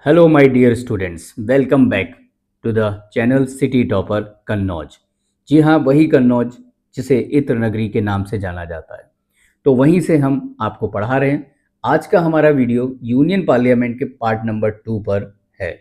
Hello my dear students, welcome back to the channel city topper Kannauj. जी हाँ, वही कन्नौज जिसे इत्र नगरी के नाम से जाना जाता है। तो वहीं से हम आपको पढ़ा रहे हैं। आज का हमारा वीडियो यूनियन पार्लियामेंट के पार्ट नंबर 2 पर है,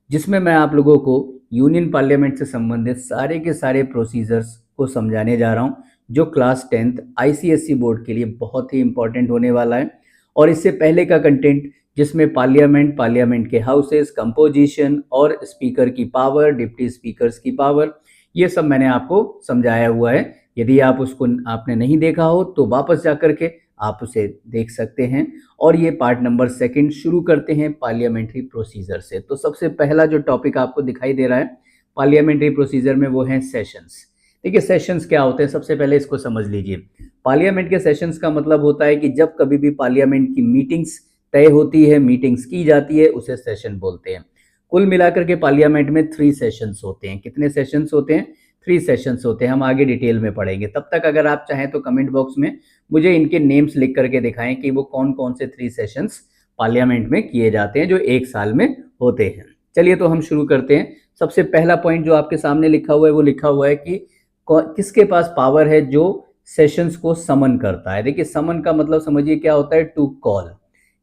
जिसमें मैं आप लोगों को यूनियन पार्लियामेंट से संबंधित सारे के सारे प्रोसीजर्स को समझाने जा रहा हूँ, जो क्लास 10th आईसीएसई बोर्ड के लिए बहुत ही इंपॉर्टेंट होने वाला है। और इससे पहले का कंटेंट, जिसमें पार्लियामेंट के हाउसेस, कंपोजिशन और स्पीकर की पावर, डिप्टी स्पीकर्स की पावर, ये सब मैंने आपको समझाया हुआ है। यदि आप उसको आपने नहीं देखा हो तो वापस जा करके आप उसे देख सकते हैं। और ये पार्ट नंबर 2 शुरू करते हैं पार्लियामेंट्री प्रोसीजर से। तो सबसे पहला जो टॉपिक आपको दिखाई दे रहा है पार्लियामेंट्री प्रोसीजर में, वो है सेशंस। देखिए, सेशंस क्या होते हैं, सबसे पहले इसको समझ लीजिए। पार्लियामेंट के सेशंस का मतलब होता है कि जब कभी भी पार्लियामेंट की मीटिंग्स तय होती है, मीटिंग्स की जाती है, उसे सेशन बोलते हैं। कुल मिलाकर के पार्लियामेंट में 3 सेशंस होते हैं। कितने सेशंस होते हैं? 3 सेशंस होते हैं। हम आगे डिटेल में पढ़ेंगे। तब तक अगर आप चाहें तो कमेंट बॉक्स में मुझे इनके नेम्स लिख करके दिखाएं कि वो कौन कौन से 3 सेशंस पार्लियामेंट में किए जाते हैं जो एक साल में होते हैं। चलिए तो हम शुरू करते हैं। सबसे पहला पॉइंट जो आपके सामने लिखा हुआ है, वो लिखा हुआ है कि किसके पास पावर है जो सेशंस को समन करता है। देखिए, समन का मतलब समझिए क्या होता है, टू कॉल,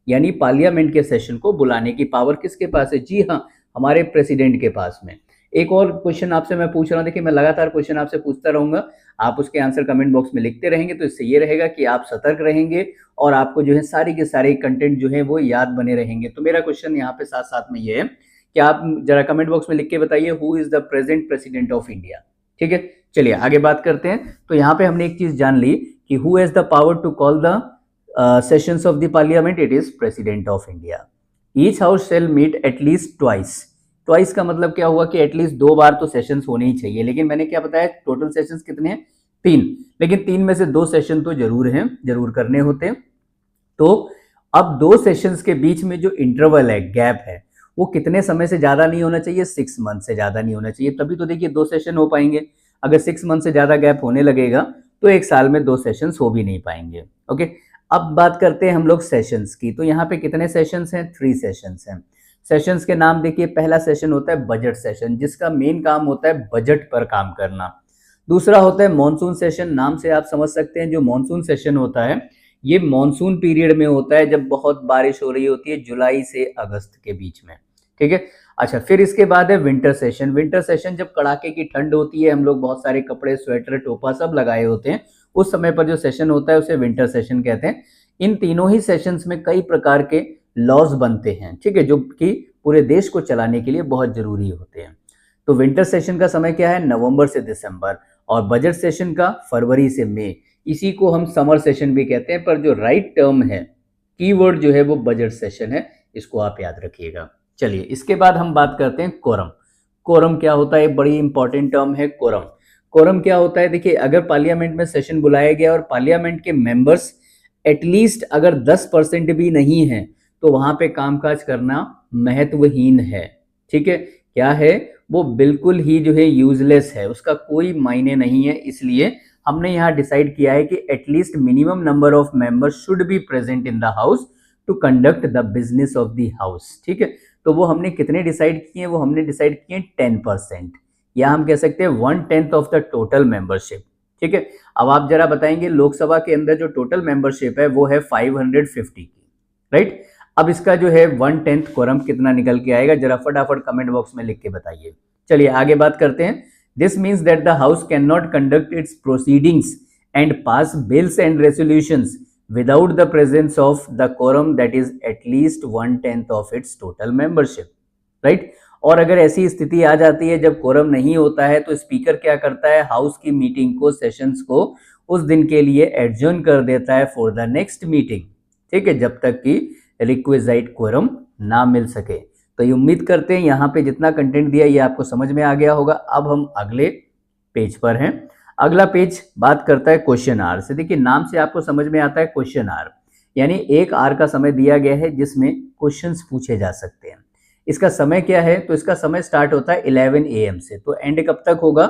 यानी पार्लियामेंट के सेशन को बुलाने की पावर किसके पास है? जी हाँ, हमारे प्रेसिडेंट के पास में। एक और क्वेश्चन आपसे मैं पूछ रहा हूँ। देखिए, मैं लगातार क्वेश्चन आपसे पूछता रहूंगा, आप उसके आंसर कमेंट बॉक्स में लिखते रहेंगे, तो इससे ये रहेगा कि आप सतर्क रहेंगे और आपको जो है सारी के सारे कंटेंट जो है वो याद बने रहेंगे। तो मेरा क्वेश्चन यहाँ पे साथ साथ में ये है कि आप जरा कमेंट बॉक्स में लिख के बताइए, who is the present president of India. ठीक है, चलिए आगे बात करते हैं। तो यहाँ पे हमने एक चीज जान ली कि who has the power to call the sessions of the parliament. It is president of India. Each house shall meet at least twice. Twice का मतलब क्या हुआ कि एटलीस्ट 2 बार तो सेशंस होने ही चाहिए। लेकिन मैंने क्या बताया, टोटल सेशंस कितने हैं? 3। लेकिन 3 में से 2 सेशन तो जरूर हैं, जरूर करने होते हैं। तो अब 2 सेशंस के बीच में जो इंटरवल है, गैप है, वो कितने समय से ज्यादा नहीं होना चाहिए? 6 मंथ से ज्यादा नहीं होना चाहिए। तभी तो देखिए 2 सेशन हो पाएंगे। अगर 6 मंथ से ज्यादा गैप होने लगेगा तो एक साल में 2 सेशंस हो भी नहीं पाएंगे। ओके, अब बात करते हैं हम लोग सेशंस की। तो यहाँ पे कितने सेशंस हैं? 3 सेशंस हैं। सेशंस के नाम देखिए, पहला सेशन होता है बजट सेशन, जिसका मेन काम होता है बजट पर काम करना। दूसरा होता है मॉनसून सेशन। नाम से आप समझ सकते हैं, जो मॉनसून सेशन होता है ये मॉनसून पीरियड में होता है, जब बहुत बारिश हो रही होती है, जुलाई से अगस्त के बीच में। ठीक है, अच्छा, फिर इसके बाद है विंटर सेशन। विंटर सेशन जब कड़ाके की ठंड होती है, हम लोग बहुत सारे कपड़े, स्वेटर, टोपा सब लगाए होते हैं, उस समय पर जो सेशन होता है उसे विंटर सेशन कहते हैं। इन तीनों ही सेशंस में कई प्रकार के लॉज बनते हैं, ठीक है, जो कि पूरे देश को चलाने के लिए बहुत जरूरी होते हैं। तो विंटर सेशन का समय क्या है? नवंबर से दिसंबर। और बजट सेशन का फरवरी से मई। इसी को हम समर सेशन भी कहते हैं, पर जो राइट टर्म है, कीवर्ड जो है, वो बजट सेशन है। इसको आप याद रखिएगा। चलिए, इसके बाद हम बात करते हैं कोरम। कोरम क्या होता है? एक बड़ी इंपॉर्टेंट टर्म है कोरम। कोरम क्या होता है? देखिए, अगर पार्लियामेंट में सेशन बुलाया गया और पार्लियामेंट के मेंबर्स एटलीस्ट अगर 10% भी नहीं है, तो वहां पे कामकाज करना महत्वहीन है। ठीक है, क्या है वो? बिल्कुल ही जो है यूजलेस है, उसका कोई मायने नहीं है। इसलिए हमने यहाँ डिसाइड किया है कि at least minimum number of members should be present in the house to conduct the business of the house. ठीक है, तो वो हमने कितने डिसाइड किए? वो हमने डिसाइड किए 10%, या हम कह सकते हैं 1/10 ऑफ द टोटल मेंबरशिप। ठीक है, अब आप जरा बताएंगे, लोकसभा के अंदर जो टोटल मेंबरशिप है वो है 550 की, राइट? अब इसका जो है 1/10 कोरम कितना निकल के आएगा? जरा फटाफट कमेंट बॉक्स में लिख के बताइए। चलिए आगे बात करते हैं। This means that the house can not conduct it's proceedings and pass bills and resolutions without the presence of the quorum that is at least 1/10 of its total membership, right? और अगर ऐसी स्थिति आ जाती है जब कोरम नहीं होता है, तो स्पीकर क्या करता है? हाउस की मीटिंग को, सेशंस को उस दिन के लिए एडजर्न कर देता है फॉर द नेक्स्ट मीटिंग। ठीक है, जब तक कि रिक्विजाइट कोरम ना मिल सके। तो ये उम्मीद करते हैं यहाँ पे जितना कंटेंट दिया ये आपको समझ में आ गया होगा। अब हम अगले पेज पर हैं। अगला पेज बात करता है क्वेश्चन आवर से। देखिए, नाम से आपको समझ में आता है क्वेश्चन आवर, यानी 1 आवर का समय दिया गया है जिसमें क्वेश्चंस पूछे जा सकते हैं। इसका समय क्या है? तो इसका समय स्टार्ट होता है 11 AM से, तो एंड कब तक होगा?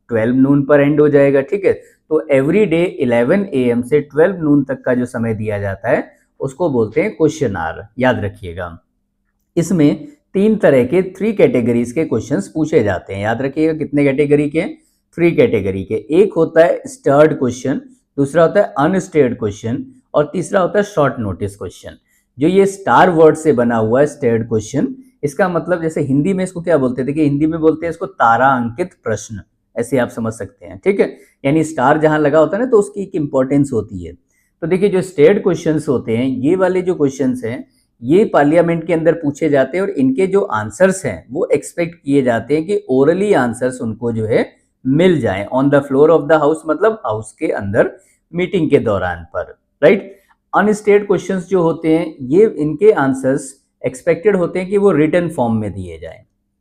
12 नून पर एंड हो जाएगा। ठीक है, तो एवरी डे 11 AM से 12 नून तक का जो समय दिया जाता है उसको बोलते हैं क्वेश्चन आवर, याद रखिएगा। इसमें 3 तरह के 3 कैटेगरीज के क्वेश्चंस पूछे जाते हैं। याद रखिएगा कितने कैटेगरी के? 3 कैटेगरी के। एक होता है स्टर्ड क्वेश्चन, दूसरा होता है अनस्टेयर्ड क्वेश्चन और तीसरा होता है शॉर्ट नोटिस क्वेश्चन। जो ये स्टार वर्ड से बना हुआ है स्टेयर्ड क्वेश्चन, इसका मतलब जैसे हिंदी में इसको क्या बोलते थे कि हिंदी में बोलते हैं इसको तारा अंकित प्रश्न, ऐसे आप समझ सकते हैं। ठीक है, यानी स्टार जहां लगा होता है ना तो उसकी एक इंपॉर्टेंस होती है। तो देखिए जो स्टेयर्ड क्वेश्चंस होते हैं, ये वाले जो क्वेश्चंस हैं ये पार्लियामेंट के अंदर पूछे जाते हैं और इनके जो आंसर्स हैं वो एक्सपेक्ट किए जाते हैं कि ओरली आंसर्स उनको जो है मिल जाएं on the floor of the house, मतलब हाउस के अंदर मीटिंग के दौरान पर, राइट। अनस्टेड क्वेश्चंस जो होते हैं ये इनके आंसर्स एक्सपेक्टेड होते हैं कि वो रिटन फॉर्म में दिए जाएं,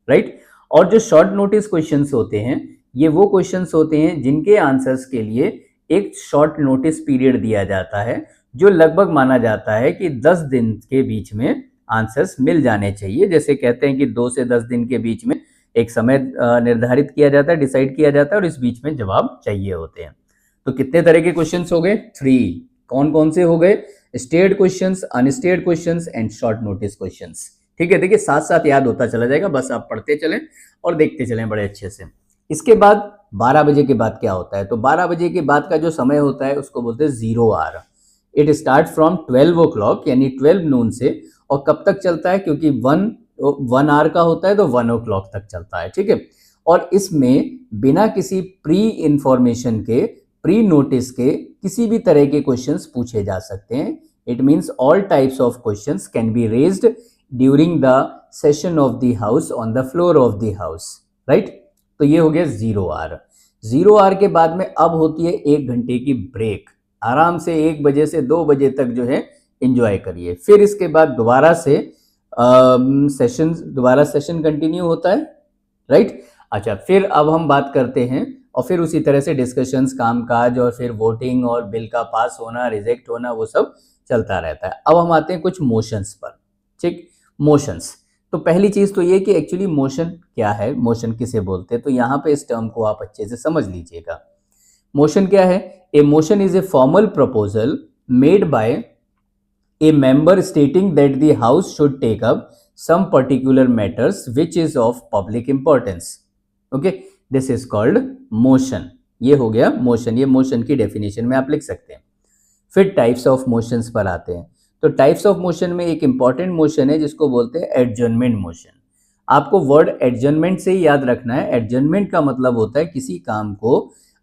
राइट। और जो शॉर्ट नोटिस क्वेश्चंस होते हैं ये वो क्वेश्चंस होते हैं जिनके आंसर्स के लिए एक शॉर्ट नोटिस पीरियड दिया जाता है, जो लगभग माना जाता है कि 10 दिन के बीच में आंसर्स मिल जाने चाहिए। जैसे कहते हैं कि 2 से 10 दिन के बीच में एक समय निर्धारित किया जाता है, डिसाइड किया जाता है और इस बीच में जवाब चाहिए होते हैं। तो कितने तरह के क्वेश्चंस हो गए? 3। कौन कौन से हो गए? Starred questions, unstarred questions and short notice questions. ठीक है, देखिए साथ साथ याद होता चला जाएगा, बस आप पढ़ते चलें और देखते चलें बड़े अच्छे से। इसके बाद 12 बजे के बाद क्या होता है? तो 12 बजे के बाद का जो समय होता है उसको बोलते हैं 0 our. It start from 12 o'clock यानी 12 नून से, और कब तक चलता है? क्योंकि 1 आवर का होता है तो 1 o'clock तक चलता है। ठीक है, और इसमें बिना किसी प्री इंफॉर्मेशन के, प्री नोटिस के किसी भी तरह के क्वेश्चंस पूछे जा सकते हैं। It means all types of questions can be raised during the session of the house on the floor of the house, right. तो ये हो गया 0 आवर। 0 आवर के बाद में अब होती है 1 घंटे की ब्रेक। आराम से 1 बजे से 2 बजे तक जो है एंजॉय करिए। फिर इसके बाद दोबारा से सेशन कंटिन्यू होता है, राइट। अच्छा, फिर अब हम बात करते हैं और फिर उसी तरह से डिस्कशंस, कामकाज और फिर वोटिंग और बिल का पास होना, रिजेक्ट होना, वो सब चलता रहता है। अब हम आते हैं कुछ मोशंस पर। ठीक, मोशंस। तो पहली चीज तो ये कि एक्चुअली मोशन क्या है, मोशन किसे बोलते हैं, तो यहाँ पे इस टर्म को आप अच्छे से समझ लीजिएगा। मोशन क्या है? A motion is a formal proposal made by a member stating that the house should take up some particular matters which is of public importance. Okay, this is called motion. ये हो गया motion, ये motion की definition में आप लिख सकते हैं। फिर टाइप्स ऑफ मोशंस पर आते हैं। तो टाइप्स ऑफ मोशन में एक इंपॉर्टेंट मोशन है जिसको बोलते हैं एडजर्नमेंट मोशन। आपको वर्ड एडजर्नमेंट से ही याद रखना है। एडजर्नमेंट का मतलब होता है किसी काम को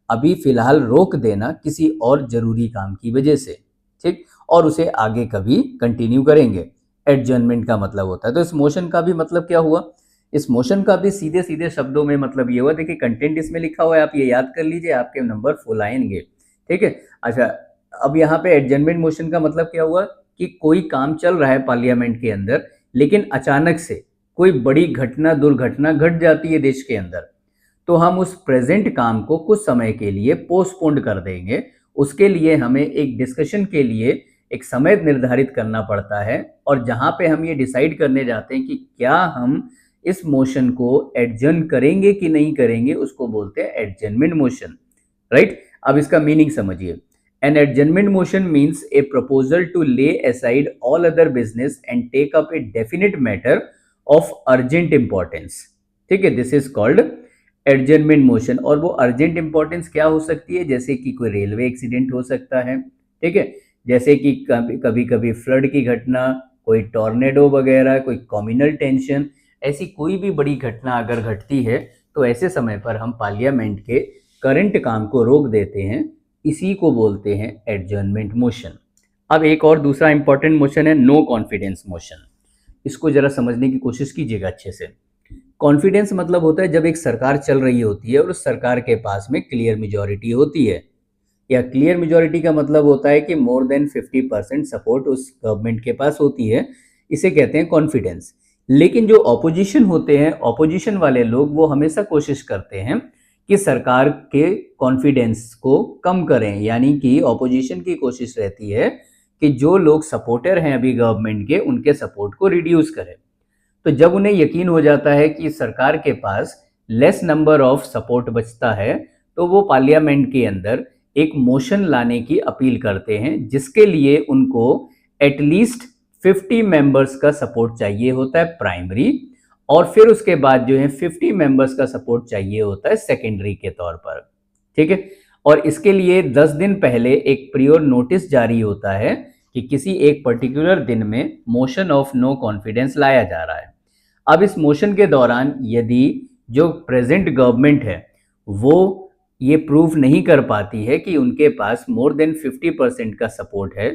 अभी फिलहाल रोक देना किसी और जरूरी काम की वजह से, ठीक, और उसे आगे कभी कंटिन्यू करेंगे। एडजर्नमेंट का मतलब होता है। तो इस मोशन का भी मतलब क्या हुआ? इस मोशन का भी सीधे सीधे शब्दों में मतलब ये हुआ, देखिए कंटेंट इसमें लिखा हुआ है, आप ये याद कर लीजिए, आपके नंबर फुल आएंगे। ठीक है, अच्छा, अब यहाँ पे एडजर्नमेंट मोशन का मतलब क्या हुआ कि कोई काम चल रहा है पार्लियामेंट के अंदर, लेकिन अचानक से कोई बड़ी घटना, दुर्घटना घट जाती है देश के अंदर, तो हम उस प्रेजेंट काम को कुछ समय के लिए पोस्टपोन कर देंगे। उसके लिए हमें एक डिस्कशन के लिए एक समय निर्धारित करना पड़ता है, और जहां पे हम ये डिसाइड करने जाते हैं कि क्या हम इस मोशन को एडजर्न करेंगे कि नहीं करेंगे, उसको बोलते हैं एडजर्नमेंट मोशन, राइट। अब इसका मीनिंग समझिए। An adjournment motion means a proposal to lay aside all other business and take up a definite matter of urgent importance. ठीक है, this is called adjournment motion. और वो अर्जेंट इंपॉर्टेंस क्या हो सकती है? जैसे कि कोई रेलवे एक्सीडेंट हो सकता है, ठीक है, जैसे कि कभी कभी फ्लड की घटना, कोई टॉर्नेडो वगैरह, कोई कम्युनल टेंशन, ऐसी कोई भी बड़ी घटना अगर घटती है तो ऐसे समय पर हम पार्लियामेंट के करंट काम को रोक देते हैं। इसी को बोलते हैं एडजर्नमेंट मोशन। अब एक और दूसरा इंपॉर्टेंट मोशन है नो कॉन्फिडेंस मोशन। इसको जरा समझने की कोशिश कीजिएगा अच्छे से। कॉन्फिडेंस मतलब होता है जब एक सरकार चल रही होती है और उस सरकार के पास में क्लियर मेजॉरिटी होती है, या क्लियर मेजॉरिटी का मतलब होता है कि मोर देन 50% सपोर्ट उस गवर्नमेंट के पास होती है, इसे कहते हैं कॉन्फिडेंस। लेकिन जो ऑपोजिशन होते हैं, ऑपोजिशन वाले लोग, वो हमेशा कोशिश करते हैं कि सरकार के कॉन्फिडेंस को कम करें, यानी कि ऑपोजिशन की कोशिश रहती है कि जो लोग सपोर्टर हैं अभी गवर्नमेंट के, उनके सपोर्ट को रिड्यूस करें। तो जब उन्हें यकीन हो जाता है कि सरकार के पास लेस नंबर ऑफ सपोर्ट बचता है, तो वो पार्लियामेंट के अंदर एक मोशन लाने की अपील करते हैं, जिसके लिए उनको एटलीस्ट 50 मेंबर्स का सपोर्ट चाहिए होता है प्राइमरी, और फिर उसके बाद जो है 50 मेंबर्स का सपोर्ट चाहिए होता है सेकेंडरी के तौर पर, ठीक है। और इसके लिए 10 दिन पहले एक प्रियोर नोटिस जारी होता है कि किसी एक पर्टिकुलर दिन में मोशन ऑफ नो कॉन्फिडेंस लाया जा रहा है। अब इस मोशन के दौरान यदि जो प्रेजेंट गवर्नमेंट है वो ये प्रूव नहीं कर पाती है कि उनके पास मोर देन 50% का सपोर्ट है,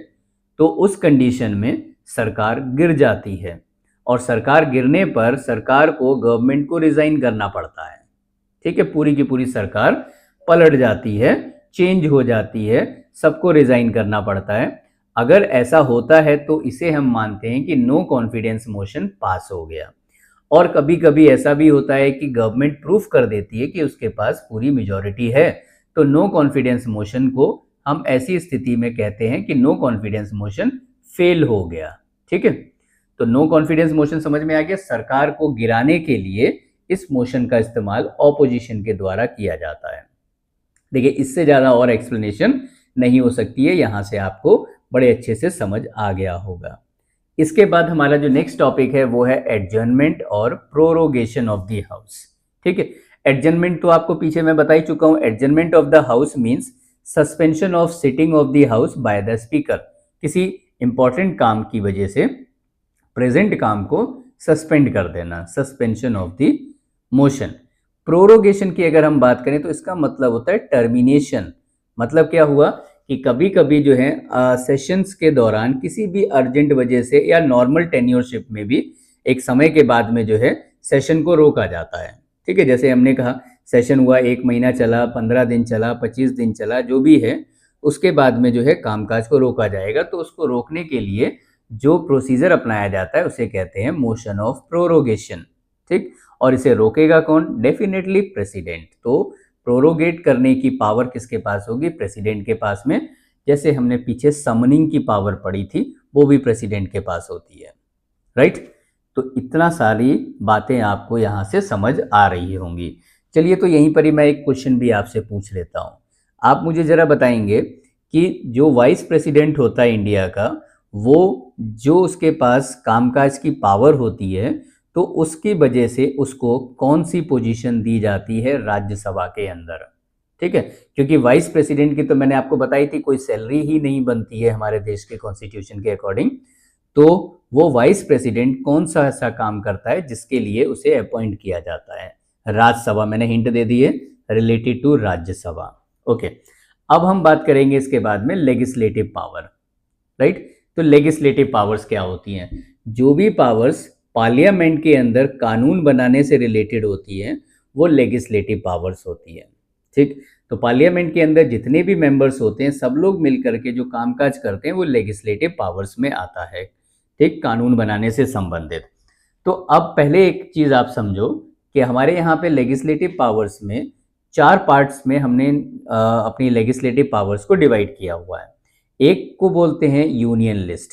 तो उस कंडीशन में सरकार गिर जाती है। और सरकार गिरने पर सरकार को गवर्नमेंट को रिजाइन करना पड़ता है, ठीक है। पूरी की पूरी सरकार पलट जाती है, चेंज हो जाती है, सबको रिजाइन करना पड़ता है। अगर ऐसा होता है तो इसे हम मानते हैं कि नो कॉन्फिडेंस मोशन पास हो गया। और कभी कभी ऐसा भी होता है कि गवर्नमेंट प्रूफ कर देती है कि उसके पास पूरी मेजॉरिटी है, तो नो कॉन्फिडेंस मोशन को हम ऐसी स्थिति में कहते हैं कि नो कॉन्फिडेंस मोशन फेल हो गया, ठीक है। तो नो कॉन्फिडेंस मोशन समझ में आ गया। सरकार को गिराने के लिए इस मोशन का इस्तेमाल ऑपोजिशन के द्वारा किया जाता है। देखिए, इससे ज़्यादा और एक्सप्लेनेशन नहीं हो सकती है, यहाँ से आपको बड़े अच्छे से समझ आ गया होगा। इसके बाद हमारा जो नेक्स्ट टॉपिक है वो है एडजर्नमेंट और प्रोरोगेशन ऑफ द हाउस, ठीक है। एडजर्नमेंट तो आपको पीछे मैं बता ही चुका हूँ। Adjournment of the house means suspension of sitting of the house by the speaker. किसी इंपॉर्टेंट काम की वजह से प्रेजेंट काम को सस्पेंड कर देना, suspension of the motion. Prorogation की अगर हम बात करें तो इसका मतलब होता है टर्मिनेशन। मतलब क्या हुआ कि कभी कभी जो है सेशंस के दौरान किसी भी अर्जेंट वजह से या नॉर्मल टेन्योरशिप में भी एक समय के बाद में जो है सेशन को रोका जाता है, ठीक है। जैसे हमने कहा सेशन हुआ 1 महीना चला, 15 दिन चला, 25 दिन चला, जो भी है, उसके बाद में जो है कामकाज को रोका जाएगा। तो उसको रोकने के लिए जो प्रोसीजर अपनाया जाता है उसे कहते हैं मोशन ऑफ प्रोरोगेशन, ठीक। और इसे रोकेगा कौन? Definitely president. तो प्रोरोगेट करने की पावर किसके पास होगी? प्रेसिडेंट के पास में। जैसे हमने पीछे समनिंग की पावर पढ़ी थी, वो भी प्रेसिडेंट के पास होती है, राइट। तो इतना सारी बातें आपको यहाँ से समझ आ रही होंगी। चलिए, तो यहीं पर ही मैं एक क्वेश्चन भी आपसे पूछ लेता हूँ। आप मुझे जरा बताएंगे कि जो वाइस प्रेसिडेंट होता है इंडिया का, वो जो उसके पास कामकाज की पावर होती है, तो उसकी वजह से उसको कौन सी पोजीशन दी जाती है राज्यसभा के अंदर, ठीक है। क्योंकि वाइस प्रेसिडेंट की तो मैंने आपको बताई थी, कोई सैलरी ही नहीं बनती है हमारे देश के कॉन्स्टिट्यूशन के अकॉर्डिंग। तो वो वाइस प्रेसिडेंट कौन सा ऐसा काम करता है जिसके लिए उसे अपॉइंट किया जाता है? राज्यसभा। मैंने हिंट दे दी है, रिलेटेड टू राज्यसभा। ओके, अब हम बात करेंगे इसके बाद में लेजिस्लेटिव पावर, राइट। तो लेजिस्लेटिव पावर्स क्या होती हैं? जो भी पावर्स पार्लियामेंट के अंदर कानून बनाने से रिलेटेड होती है, वो लेजिस्लेटिव पावर्स होती है, ठीक। तो पार्लियामेंट के अंदर जितने भी मेंबर्स होते हैं, सब लोग मिलकर के जो कामकाज करते हैं वो लेजिस्लेटिव पावर्स में आता है, ठीक, कानून बनाने से संबंधित। तो अब पहले एक चीज आप समझो कि हमारे यहाँ पे लेजिस्लेटिव पावर्स में 4 पार्ट्स में हमने अपनी लेजिस्लेटिव पावर्स को डिवाइड किया हुआ है। एक को बोलते हैं यूनियन लिस्ट।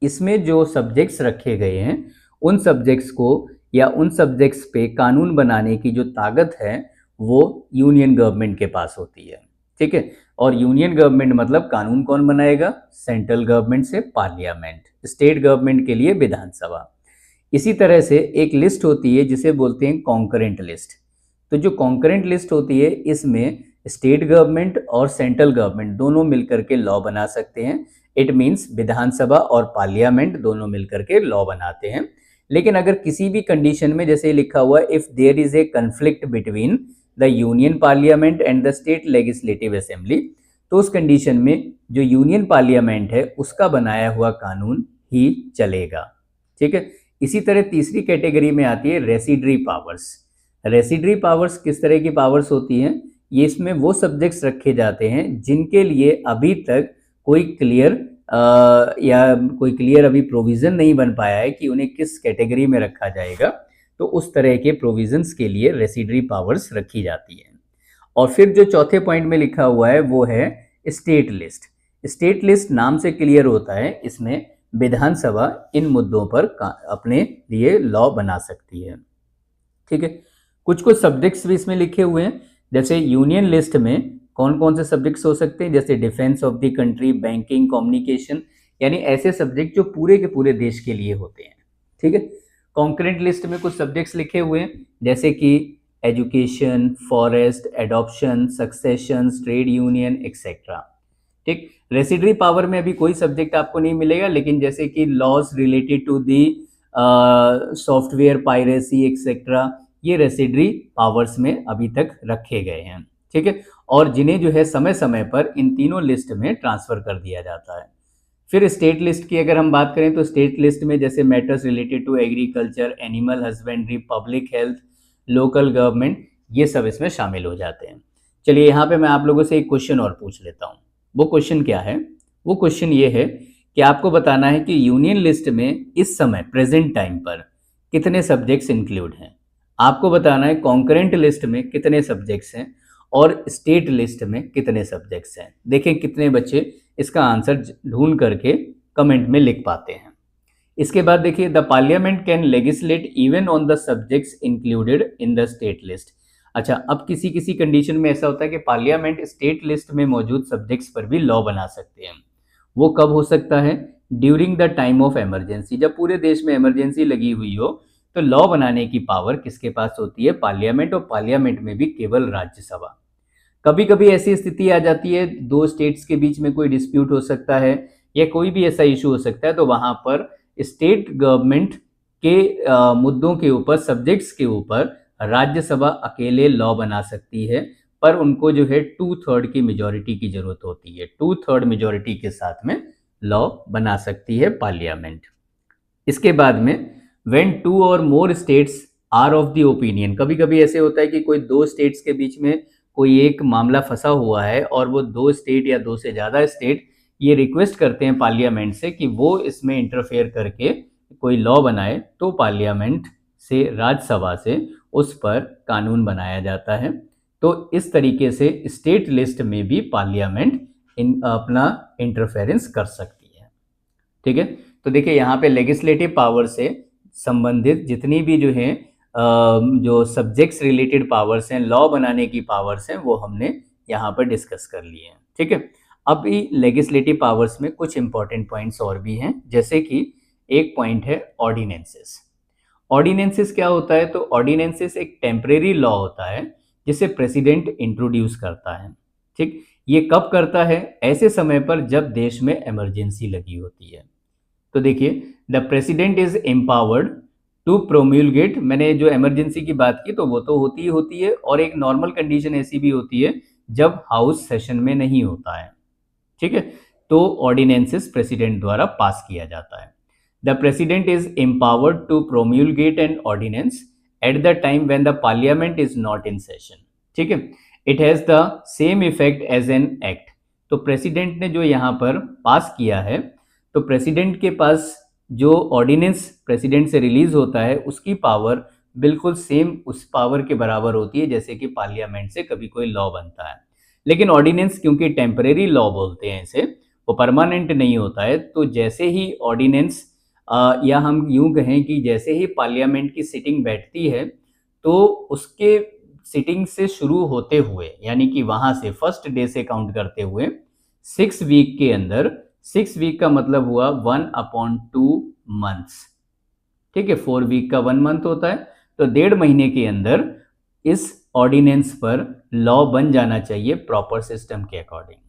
इसमें जो सब्जेक्ट्स रखे गए हैं, उन सब्जेक्ट्स को या उन सब्जेक्ट्स पे कानून बनाने की जो ताकत है वो यूनियन गवर्नमेंट के पास होती है, ठीक है। और यूनियन गवर्नमेंट मतलब कानून कौन बनाएगा? सेंट्रल गवर्नमेंट से पार्लियामेंट, स्टेट गवर्नमेंट के लिए विधानसभा। इसी तरह से एक लिस्ट होती है जिसे बोलते हैं कॉन्करेंट लिस्ट। तो जो कॉन्करेंट लिस्ट होती है, इसमें स्टेट गवर्नमेंट और सेंट्रल गवर्नमेंट दोनों मिलकर के लॉ बना सकते हैं। इट मीन्स विधानसभा और पार्लियामेंट दोनों मिलकर के लॉ बनाते हैं। लेकिन अगर किसी भी कंडीशन में, जैसे लिखा हुआ है, if there is a conflict between the union parliament and the state legislative assembly, तो उस कंडीशन में जो यूनियन पार्लियामेंट है उसका बनाया हुआ कानून ही चलेगा, ठीक है। इसी तरह तीसरी कैटेगरी में आती है रेसिडरी पावर्स। रेसिडरी पावर्स किस तरह की पावर्स होती हैं? ये इसमें वो सब्जेक्ट्स रखे जाते हैं जिनके लिए अभी तक कोई क्लियर अभी प्रोविजन नहीं बन पाया है कि उन्हें किस कैटेगरी में रखा जाएगा। तो उस तरह के प्रोविजंस के लिए रेसिडरी पावर्स रखी जाती है। और फिर जो चौथे पॉइंट में लिखा हुआ है वो है स्टेट लिस्ट। स्टेट लिस्ट नाम से क्लियर होता है, इसमें विधानसभा इन मुद्दों पर अपने लिए लॉ बना सकती है, ठीक है। कुछ कुछ सब्जेक्ट्स भी इसमें लिखे हुए हैं, जैसे यूनियन लिस्ट में कौन कौन से सब्जेक्ट्स हो सकते हैं, जैसे defence of the country, banking, communication, यानी ऐसे सब्जेक्ट जो पूरे के पूरे देश के लिए होते हैं, ठीक है। कॉन्करेंट लिस्ट में कुछ सब्जेक्ट्स लिखे हुए हैं जैसे कि education, forest, adoption, succession, trade union etcetera. ठीक, रेसिडरी पावर में अभी कोई सब्जेक्ट आपको नहीं मिलेगा, लेकिन जैसे कि laws related to the software piracy etcetera, ये रेसिडरी पावर्स में अभी तक रखे गए हैं। ठीक है, और जिन्हें जो है समय समय पर इन तीनों लिस्ट में ट्रांसफर कर दिया जाता है। फिर स्टेट लिस्ट की अगर हम बात करें तो स्टेट लिस्ट में जैसे matters related to agriculture, animal husbandry, public health, local government, ये सब इसमें शामिल हो जाते हैं। चलिए यहाँ पे मैं आप लोगों से एक क्वेश्चन और पूछ लेता हूँ। वो क्वेश्चन क्या है? वो क्वेश्चन ये है कि आपको बताना है कि यूनियन लिस्ट में इस समय प्रेजेंट टाइम पर कितने सब्जेक्ट्स इंक्लूड हैं। आपको बताना है कॉन्करेंट लिस्ट में कितने सब्जेक्ट्स हैं और स्टेट लिस्ट में कितने सब्जेक्ट्स हैं। देखें कितने बच्चे इसका आंसर ढूंढ करके कमेंट में लिख पाते हैं। इसके बाद देखिए, the parliament can legislate even on the subjects included in the state list. अच्छा, अब किसी किसी कंडीशन में ऐसा होता है कि पार्लियामेंट स्टेट लिस्ट में मौजूद सब्जेक्ट्स पर भी लॉ बना सकते हैं। वो कब हो सकता है? During the time of emergency. जब पूरे देश में इमरजेंसी लगी हुई हो तो लॉ बनाने की पावर किसके पास होती है? पार्लियामेंट, और पार्लियामेंट में भी केवल राज्यसभा। कभी कभी ऐसी स्थिति आ जाती है, दो स्टेट्स के बीच में कोई डिस्प्यूट हो सकता है या कोई भी ऐसा इशू हो सकता है, तो वहां पर स्टेट गवर्नमेंट के मुद्दों के ऊपर, सब्जेक्ट्स के ऊपर राज्यसभा अकेले लॉ बना सकती है, पर उनको जो है 2/3 की मेजोरिटी की जरूरत होती है। 2/3 मेजोरिटी के साथ में लॉ बना सकती है पार्लियामेंट। इसके बाद में व्हेन 2 और more states are of the opinion, कभी कभी ऐसे होता है कि कोई दो स्टेट्स के बीच में कोई एक मामला फंसा हुआ है और वो दो स्टेट या दो से ज़्यादा स्टेट ये रिक्वेस्ट करते हैं पार्लियामेंट से कि वो इसमें इंटरफेयर करके कोई लॉ बनाए, तो पार्लियामेंट से, राज्यसभा से उस पर कानून बनाया जाता है। तो इस तरीके से स्टेट लिस्ट में भी पार्लियामेंट अपना इंटरफेरेंस कर सकती है। ठीक है, तो देखिए यहाँ पे लेजिस्लेटिव पावर से संबंधित जितनी भी जो है जो सब्जेक्ट्स रिलेटेड पावर्स हैं, लॉ बनाने की पावर्स हैं, वो हमने यहाँ पर डिस्कस कर लिए हैं। ठीक है, अभी लेजिस्लेटिव पावर्स में कुछ इंपॉर्टेंट पॉइंट्स और भी हैं, जैसे कि एक पॉइंट है ऑर्डिनेंसेस। ऑर्डिनेंसेस क्या होता है? तो ऑर्डिनेंसेस एक टेम्परेरी लॉ होता है जिसे प्रेसिडेंट इंट्रोड्यूस करता है। ठीक, ये कब करता है? ऐसे समय पर जब देश में इमरजेंसी लगी होती है। तो देखिए, the president is empowered to promulgate, मैंने जो इमरजेंसी की बात की तो वो तो होती ही होती है, और एक नॉर्मल कंडीशन ऐसी भी होती है जब हाउस सेशन में नहीं होता है। ठीक है, तो ऑर्डिनेंसेस प्रेसिडेंट द्वारा पास किया जाता है। The president is empowered to promulgate an ordinance at the time when the parliament is not in session. ठीक है, it has the same effect as an act. तो प्रेसिडेंट ने जो यहाँ पर पास किया है, तो प्रेसिडेंट के पास जो ऑर्डिनेंस प्रेसिडेंट से रिलीज होता है उसकी पावर बिल्कुल सेम उस पावर के बराबर होती है जैसे कि पार्लियामेंट से कभी कोई लॉ बनता है। लेकिन ऑर्डिनेंस क्योंकि टेम्परेरी लॉ बोलते हैं इसे, वो परमानेंट नहीं होता है, तो जैसे ही ऑर्डिनेंस या हम यूं कहें कि जैसे ही पार्लियामेंट की सिटिंग बैठती है, तो उसके सिटिंग से शुरू होते हुए, यानी कि वहां से फर्स्ट डे से काउंट करते हुए 6 वीक के अंदर, 6 वीक का मतलब हुआ 1/2 मंथ्स। ठीक है, 4 वीक का 1 मंथ होता है, तो 1.5 महीने के अंदर इस ऑर्डिनेंस पर लॉ बन जाना चाहिए प्रॉपर सिस्टम के अकॉर्डिंग।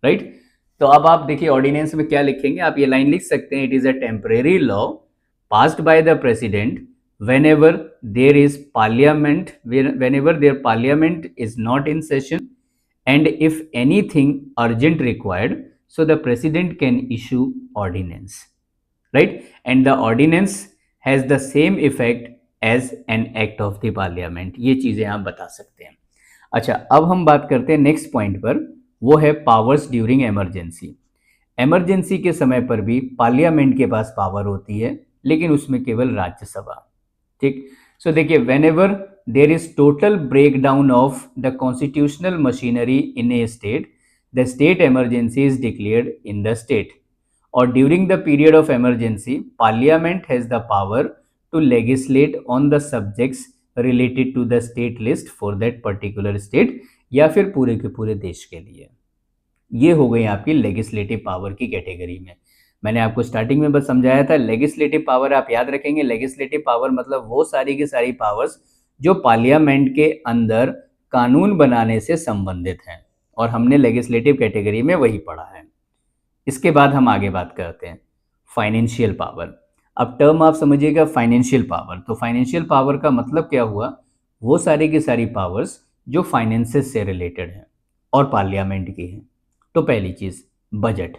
राइट, तो अब आप देखिए ऑर्डिनेंस में क्या लिखेंगे, आप ये लाइन लिख सकते हैं, it is a temporary law passed by the president whenever there is parliament, whenever their parliament is not in session, and if anything urgent required, so the president can issue ordinance, right, and the ordinance has the same effect as an act of the parliament। ये चीजें आप बता सकते हैं। अच्छा, अब हम बात करते हैं नेक्स्ट पॉइंट पर, वो है पावर्स ड्यूरिंग इमरजेंसी। इमरजेंसी के समय पर भी पार्लियामेंट के पास पावर होती है, लेकिन उसमें केवल राज्यसभा। ठीक, सो देखिए, whenever there is total breakdown of the constitutional machinery in a state, the state emergency is declared in the state, और during the period of emergency parliament has the power to legislate on the subjects related to the state list for that particular state, या फिर पूरे के पूरे देश के लिए। ये हो गई आपकी लेजिस्लेटिव पावर की कैटेगरी में। मैंने आपको स्टार्टिंग में बस समझाया था। लेजिस्लेटिव पावर आप याद रखेंगे, लेजिस्लेटिव पावर मतलब वो सारी की सारी पावर्स जो पार्लियामेंट के अंदर कानून बनाने से संबंधित हैं, और हमने लेजिस्लेटिव कैटेगरी में वही पढ़ा है। इसके बाद हम आगे बात करते हैं फाइनेंशियल पावर। अब टर्म आप समझिएगा फाइनेंशियल पावर। तो फाइनेंशियल पावर का मतलब क्या हुआ, वो सारी की सारी पावर्स जो फाइनेंसेस से रिलेटेड हैं और पार्लियामेंट की हैं। तो पहली चीज़ बजट,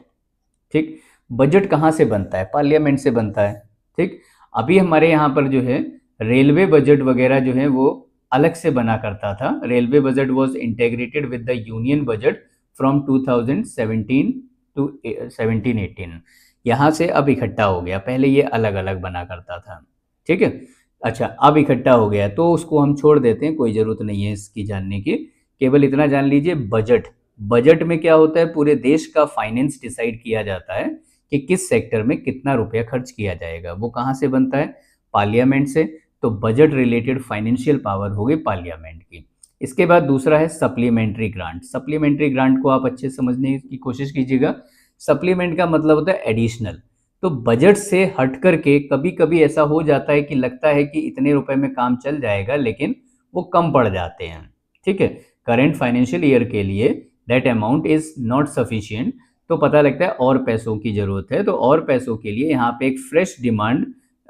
ठीक। बजट कहाँ से बनता है, पार्लियामेंट से बनता है, ठीक। अभी हमारे यहाँ पर जो है रेलवे बजट वगैरह जो है वो अलग से बना करता था। Railway budget was integrated with the union budget from 2017 to 17-18। यहाँ से अब इकट्ठा हो गया, पहले ये अलग अलग बना करता था, ठीक है। अच्छा, अब इकट्ठा हो गया तो उसको हम छोड़ देते हैं, कोई ज़रूरत नहीं है इसकी जानने की। केवल इतना जान लीजिए बजट, बजट में क्या होता है, पूरे देश का फाइनेंस डिसाइड किया जाता है कि किस सेक्टर में कितना रुपया खर्च किया जाएगा। वो कहाँ से बनता है, पार्लियामेंट से। तो बजट रिलेटेड फाइनेंशियल पावर हो गई पार्लियामेंट की। इसके बाद दूसरा है सप्लीमेंट्री ग्रांट। सप्लीमेंट्री ग्रांट को आप अच्छे से समझने की कोशिश कीजिएगा। सप्लीमेंट का मतलब होता है एडिशनल। तो बजट से हट करके कभी कभी ऐसा हो जाता है कि लगता है कि इतने रुपए में काम चल जाएगा, लेकिन वो कम पड़ जाते हैं, ठीक है। करेंट फाइनेंशियल ईयर के लिए that amount is not sufficient, तो पता लगता है और पैसों की जरूरत है। तो और पैसों के लिए यहाँ पे एक फ्रेश डिमांड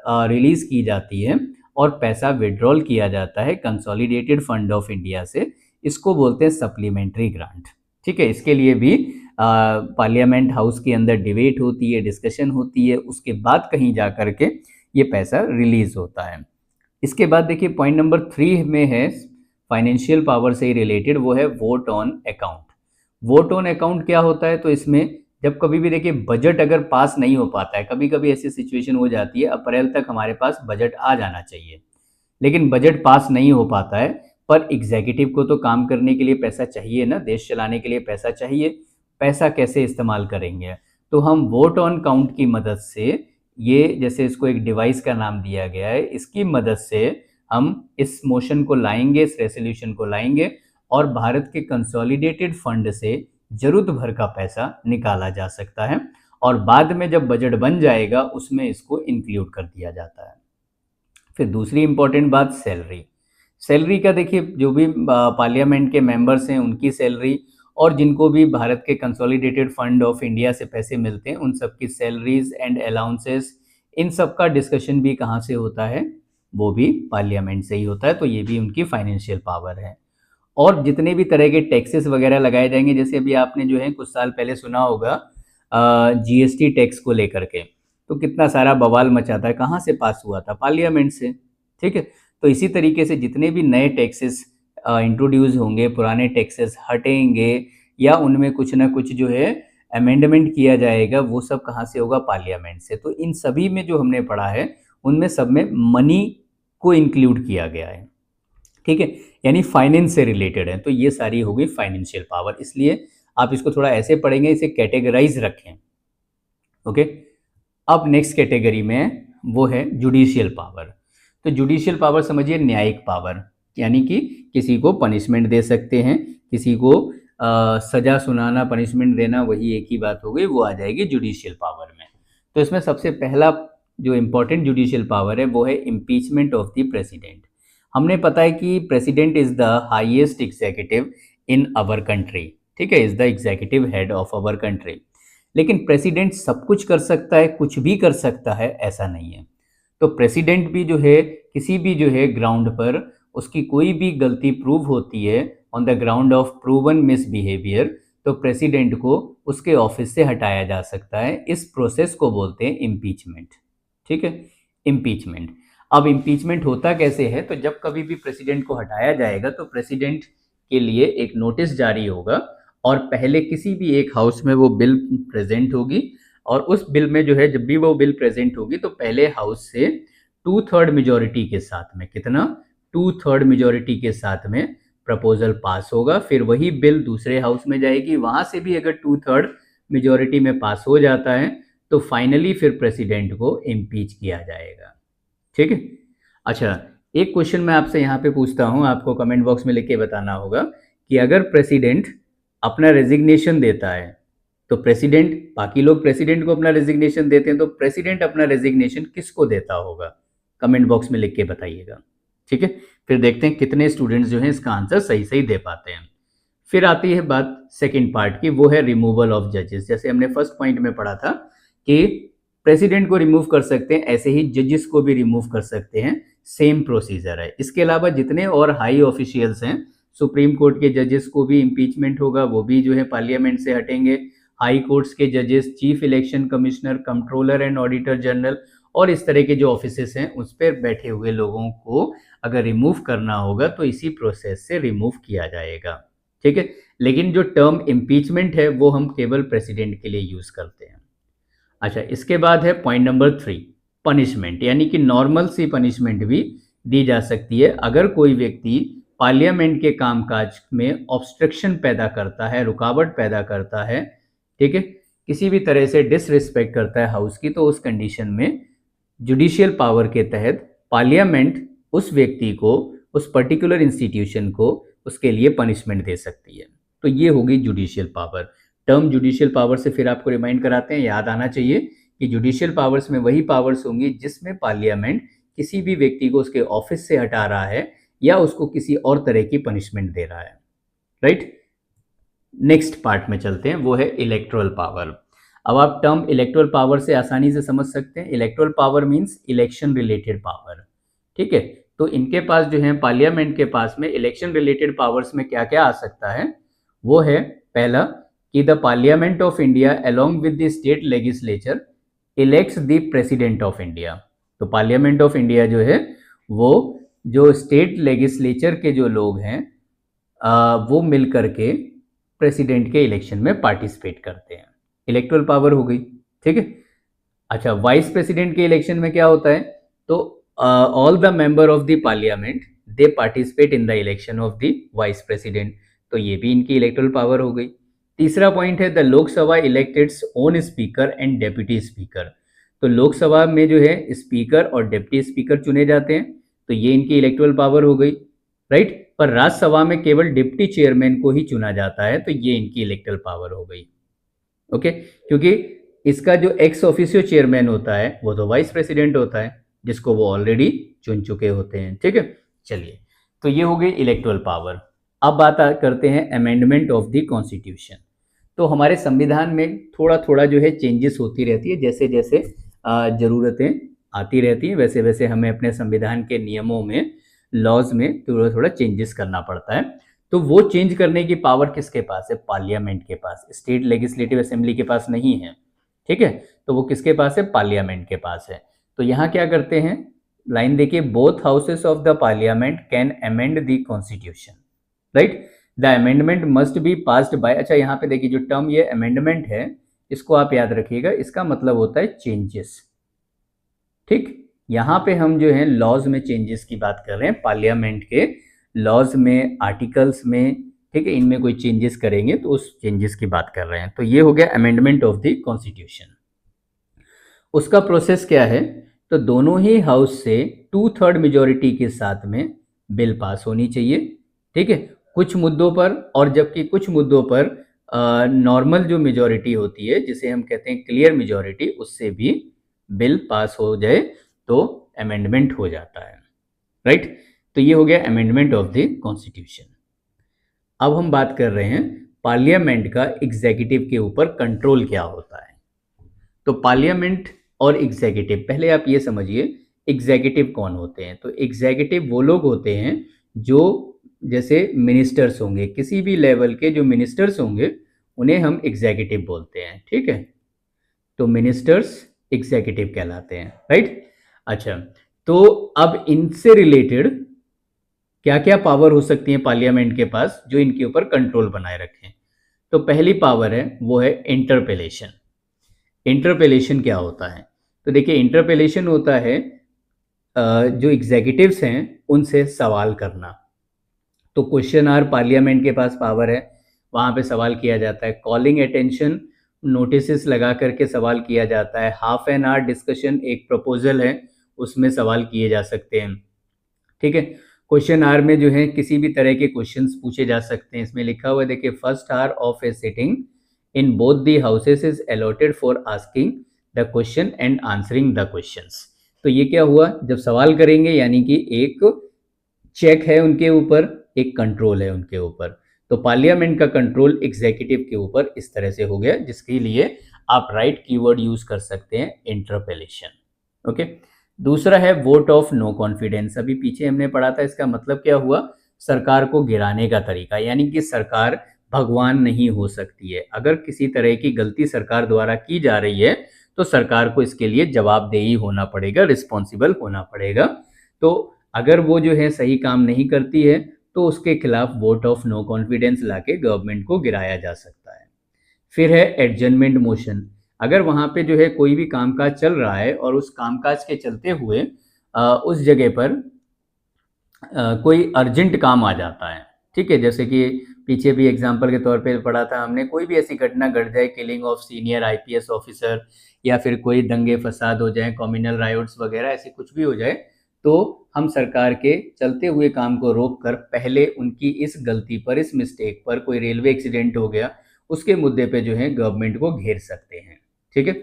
रिलीज की जाती है और पैसा विड्रॉल किया जाता है कंसोलिडेटेड फंड ऑफ इंडिया से। इसको बोलते हैं सप्लीमेंट्री ग्रांट, ठीक है। इसके लिए भी पार्लियामेंट हाउस के अंदर डिबेट होती है, डिस्कशन होती है, उसके बाद कहीं जा कर के ये पैसा रिलीज होता है। इसके बाद देखिए पॉइंट नंबर 3 में है फाइनेंशियल पावर से ही रिलेटेड, वो है vote on account. Vote on account क्या होता है, तो इसमें जब कभी भी देखिए बजट अगर पास नहीं हो पाता है, कभी कभी ऐसी सिचुएशन हो जाती है अप्रैल तक हमारे पास बजट आ जाना चाहिए, लेकिन बजट पास नहीं हो पाता है, पर एग्जीक्यूटिव को तो काम करने के लिए पैसा चाहिए ना, देश चलाने के लिए पैसा चाहिए। पैसा कैसे इस्तेमाल करेंगे, तो हम वोट ऑन काउंट की मदद से, ये जैसे इसको एक डिवाइस का नाम दिया गया है, इसकी मदद से हम इस मोशन को लाएंगे, इस रेसोल्यूशन को लाएंगे और भारत के कंसोलिडेटेड फंड से जरूरत भर का पैसा निकाला जा सकता है और बाद में जब बजट बन जाएगा उसमें इसको इंक्लूड कर दिया जाता है। फिर दूसरी इंपॉर्टेंट बात सैलरी। सैलरी का देखिए जो भी पार्लियामेंट के मेंबर्स हैं उनकी सैलरी और जिनको भी भारत के कंसोलिडेटेड फंड ऑफ इंडिया से पैसे मिलते हैं उन सब की सैलरीज एंड अलाउंसेस, इन सब का डिस्कशन भी कहाँ से होता है, वो भी पार्लियामेंट से ही होता है। तो ये भी उनकी फाइनेंशियल पावर है। और जितने भी तरह के टैक्सेस वगैरह लगाए जाएंगे, जैसे अभी आपने जो है कुछ साल पहले सुना होगा जीएसटी टैक्स को लेकर के, तो कितना सारा बवाल मचा था, कहाँ से पास हुआ था, पार्लियामेंट से, ठीक है। तो इसी तरीके से जितने भी नए टैक्सेस इंट्रोड्यूस होंगे, पुराने टैक्सेस हटेंगे या उनमें कुछ ना कुछ जो है अमेंडमेंट किया जाएगा, वो सब कहाँ से होगा, पार्लियामेंट से। तो इन सभी में जो हमने पढ़ा है उनमें सब में मनी को इंक्लूड किया गया है, ठीक है, यानी फाइनेंस से रिलेटेड है। तो ये सारी हो गई फाइनेंशियल पावर, इसलिए आप इसको थोड़ा ऐसे पढ़ेंगे, इसे कैटेगराइज रखें, ओके। अब नेक्स्ट कैटेगरी में वो है जुडिशियल पावर। तो जुडिशियल पावर समझिए न्यायिक पावर, यानी कि किसी को पनिशमेंट दे सकते हैं, किसी को सजा सुनाना, पनिशमेंट देना, वही एक ही बात हो गई, वो आ जाएगी जुडिशियल पावर में। तो इसमें सबसे पहला जो इम्पोर्टेंट जुडिशियल पावर है वो है इम्पीचमेंट ऑफ द प्रेसिडेंट। हमने पता है कि president is the highest executive in our country, ठीक है, is the executive head of our country. लेकिन प्रेसिडेंट सब कुछ कर सकता है, कुछ भी कर सकता है, ऐसा नहीं है। तो प्रेसिडेंट भी जो है किसी भी जो है ग्राउंड पर उसकी कोई भी गलती प्रूव होती है on the ground of proven misbehaviour, तो प्रेसिडेंट को उसके ऑफिस से हटाया जा सकता है। इस प्रोसेस को बोलते हैं इम्पीचमेंट, ठीक है, इम्पीचमेंट। अब इम्पीचमेंट होता कैसे है, तो जब कभी भी प्रेसिडेंट को हटाया जाएगा तो प्रेसिडेंट के लिए एक नोटिस जारी होगा और पहले किसी भी एक हाउस में वो बिल प्रेजेंट होगी और उस बिल में जो है जब भी वो बिल प्रेजेंट होगी तो पहले हाउस से 2/3 मेजोरिटी के साथ में, कितना, 2/3 मेजोरिटी के साथ में प्रपोजल पास होगा। फिर वही बिल दूसरे हाउस में जाएगी, वहां से भी अगर 2/3 मेजोरिटी में पास हो जाता है तो फाइनली फिर प्रेसिडेंट को इम्पीच किया जाएगा, ठीक है। अच्छा, एक क्वेश्चन मैं आपसे यहाँ पे पूछता हूँ, आपको कमेंट बॉक्स में लिख के बताना होगा कि अगर प्रेसिडेंट अपना रेजिग्नेशन देता है तो प्रेसिडेंट, बाकी लोग प्रेसिडेंट को अपना रेजिग्नेशन देते हैं, तो प्रेसिडेंट अपना रेजिग्नेशन किसको देता होगा? कमेंट बॉक्स में लिख के बताइएगा। ठीक है, फिर देखते हैं कितने स्टूडेंट्स जो हैं इसका आंसर सही सही दे पाते हैं। फिर आती है बात सेकंड पार्ट की, वो है रिमूवल ऑफ जजेस। जैसे हमने फर्स्ट पॉइंट में पढ़ा था कि प्रेसिडेंट को रिमूव कर सकते हैं, ऐसे ही जजेस को भी रिमूव कर सकते हैं, सेम प्रोसीजर है। इसके अलावा जितने और हाई ऑफिशियल्स हैं, सुप्रीम कोर्ट के जजेस को भी इम्पीचमेंट होगा, वो भी जो है पार्लियामेंट से हटेंगे। हाई कोर्ट्स के जजेस, chief election commissioner, controller and auditor general और इस तरह के जो ऑफिसेस हैं उस पर बैठे हुए लोगों को अगर रिमूव करना होगा तो इसी प्रोसेस से रिमूव किया जाएगा। ठीक है, लेकिन जो टर्म इम्पीचमेंट है वो हम केवल प्रेसिडेंट के लिए यूज करते हैं। अच्छा, इसके बाद है पॉइंट नंबर 3, पनिशमेंट, यानी कि नॉर्मल सी पनिशमेंट भी दी जा सकती है अगर कोई व्यक्ति पार्लियामेंट के कामकाज में ऑब्स्ट्रक्शन पैदा करता है, रुकावट पैदा करता है, ठीक है, किसी भी तरह से डिसरिस्पेक्ट करता है हाउस की, तो उस कंडीशन में जुडिशियल पावर के तहत पार्लियामेंट उस व्यक्ति को, उस पर्टिकुलर इंस्टीट्यूशन को उसके लिए पनिशमेंट दे सकती है। तो ये होगी judicial power. Term judicial power से फिर आपको रिमाइंड कराते हैं, याद आना चाहिए कि जुडिशियल पावर्स में वही पावर्स होंगी जिसमें पार्लियामेंट किसी भी व्यक्ति को उसके ऑफिस से हटा रहा है या उसको किसी और तरह की पनिशमेंट दे रहा है। राइट, नेक्स्ट पार्ट में चलते हैं, वो है इलेक्टोरल पावर। अब आप टर्म इलेक्टोरल पावर से आसानी से समझ सकते हैं। Electoral power means election related power. ठीक है, तो इनके पास जो है, पार्लियामेंट के पास में इलेक्शन रिलेटेड पावर्स में क्या क्या आ सकता है, वो है पहला कि the parliament of India along with the state legislature elects the president of India. तो पार्लियामेंट ऑफ इंडिया जो है वो जो स्टेट लेजिस्लेचर के जो लोग हैं वो मिल करके प्रेसिडेंट के इलेक्शन में पार्टिसिपेट करते हैं। इलेक्टोरल पावर हो गई। ठीक है, अच्छा, वाइस प्रेसिडेंट के इलेक्शन में क्या होता है, तो all the member of the parliament they participate in the election of the vice president, तो ये भी इनकी इलेक्टोरल पावर हो गई। तीसरा पॉइंट है the Lok Sabha elect its own speaker and deputy speaker. तो लोकसभा में जो है स्पीकर और डेप्यूटी स्पीकर चुने जाते हैं, तो ये इनकी इलेक्टोरल पावर हो गई। राइट, पर राज्यसभा में केवल डिप्टी चेयरमैन को ही चुना जाता है, तो ये इनकी इलेक्टोरल पावर हो गई। ओके, क्योंकि इसका जो एक्स ऑफिशियो चेयरमैन होता है वो तो वाइस प्रेसिडेंट होता है, जिसको वो ऑलरेडी चुन चुके होते हैं। ठीक है, चलिए, तो ये हो गई इलेक्टोरल पावर। अब बात करते हैं अमेंडमेंट ऑफ द कॉन्स्टिट्यूशन। तो हमारे संविधान में थोड़ा थोड़ा जो है चेंजेस होती रहती है, जैसे जैसे ज़रूरतें आती रहती हैं वैसे वैसे हमें अपने संविधान के नियमों में, लॉज में थोड़ा थोड़ा चेंजेस करना पड़ता है। तो वो चेंज करने की पावर किसके पास है? पार्लियामेंट के पास, स्टेट लेजिस्लेटिव असेंबली के पास नहीं है। ठीक है, तो वो किसके पास है? पार्लियामेंट के पास है। तो यहाँ क्या करते हैं, लाइन देखिए, both houses of the parliament can amend the constitution. Right, the amendment must be passed by, अच्छा यहाँ पे देखिए जो टर्म ये अमेंडमेंट है इसको आप याद रखिएगा, इसका मतलब होता है चेंजेस। ठीक, यहाँ पे हम जो है लॉज में चेंजेस की बात कर रहे हैं, पार्लियामेंट के लॉज में, आर्टिकल्स में, ठीक है, इनमें कोई चेंजेस करेंगे तो उस चेंजेस की बात कर रहे हैं। तो ये हो गया अमेंडमेंट ऑफ द कॉन्स्टिट्यूशन। उसका प्रोसेस क्या है, तो दोनों ही हाउस से 2/3 मेजोरिटी के साथ में बिल पास होनी चाहिए। ठीक है, कुछ मुद्दों पर, और जबकि कुछ मुद्दों पर नॉर्मल जो मेजोरिटी होती है जिसे हम कहते हैं क्लियर मेजोरिटी, उससे भी बिल पास हो जाए तो अमेंडमेंट हो जाता है। राइट, तो ये हो गया अमेंडमेंट ऑफ द कॉन्स्टिट्यूशन। अब हम बात कर रहे हैं पार्लियामेंट का एग्जीक्यूटिव के ऊपर कंट्रोल क्या होता है। तो पार्लियामेंट और एग्जीक्यूटिव, पहले आप ये समझिए एग्जीक्यूटिव कौन होते हैं। तो एग्जीक्यूटिव वो लोग होते हैं जो, जैसे मिनिस्टर्स होंगे, किसी भी लेवल के जो मिनिस्टर्स होंगे उन्हें हम एग्जीक्यूटिव बोलते हैं। ठीक है, तो मिनिस्टर्स एग्जीक्यूटिव कहलाते हैं। राइट, अच्छा, तो अब इनसे रिलेटेड क्या क्या पावर हो सकती है पार्लियामेंट के पास जो इनके ऊपर कंट्रोल बनाए रखें। तो पहली पावर है वो है इंटरपेलेशन। इंटरपेलेशन क्या होता है, तो देखिए इंटरपेलेशन होता है जो एग्जीक्यूटिव्स हैं उनसे सवाल करना। तो क्वेश्चन आवर पार्लियामेंट के पास पावर है, वहाँ पे सवाल किया जाता है। कॉलिंग अटेंशन, नोटिस लगा करके सवाल किया जाता है। हाफ एन आवर डिस्कशन, एक प्रपोजल है उसमें सवाल किए जा सकते हैं। ठीक है, क्वेश्चन आवर में जो है किसी भी तरह के क्वेश्चंस पूछे जा सकते हैं। इसमें लिखा हुआ है देखिए, first hour of A sitting in both the houses is allotted for asking the question and answering the questions. तो ये क्या हुआ, जब सवाल करेंगे यानी कि एक चेक है उनके ऊपर, एक कंट्रोल है उनके ऊपर। तो पार्लियामेंट का कंट्रोल एग्जीक्यूटिव के ऊपर इस तरह से हो गया, जिसके लिए आप राइट कीवर्ड यूज कर सकते हैं, इंटरपेलेशन। ओके। दूसरा है वोट ऑफ नो कॉन्फिडेंस। अभी पीछे हमने पढ़ा था, इसका मतलब क्या हुआ, सरकार को गिराने का तरीका, यानी कि सरकार भगवान नहीं हो सकती है। अगर किसी तरह की गलती सरकार द्वारा की जा रही है तो सरकार को इसके लिए जवाबदेही होना पड़ेगा, रिस्पॉन्सिबल होना पड़ेगा। तो अगर वो जो है सही काम नहीं करती है तो उसके खिलाफ वोट ऑफ नो कॉन्फिडेंस लाके गवर्नमेंट को गिराया जा सकता है। फिर है एडजर्नमेंट मोशन। अगर वहाँ पे जो है कोई भी कामकाज चल रहा है और उस कामकाज के चलते हुए उस जगह पर कोई अर्जेंट काम आ जाता है, ठीक है, जैसे कि पीछे भी एग्जाम्पल के तौर पे पढ़ा था हमने, कोई भी ऐसी घटना घट जाए, killing of senior IPS officer, या फिर कोई दंगे फसाद हो जाए, कम्युनल रायोट्स वगैरह, ऐसे कुछ भी हो जाए, तो हम सरकार के चलते हुए काम को रोक कर पहले उनकी इस गलती पर, इस मिस्टेक पर, कोई रेलवे एक्सीडेंट हो गया उसके मुद्दे पे जो है गवर्नमेंट को घेर सकते हैं, ठीक है।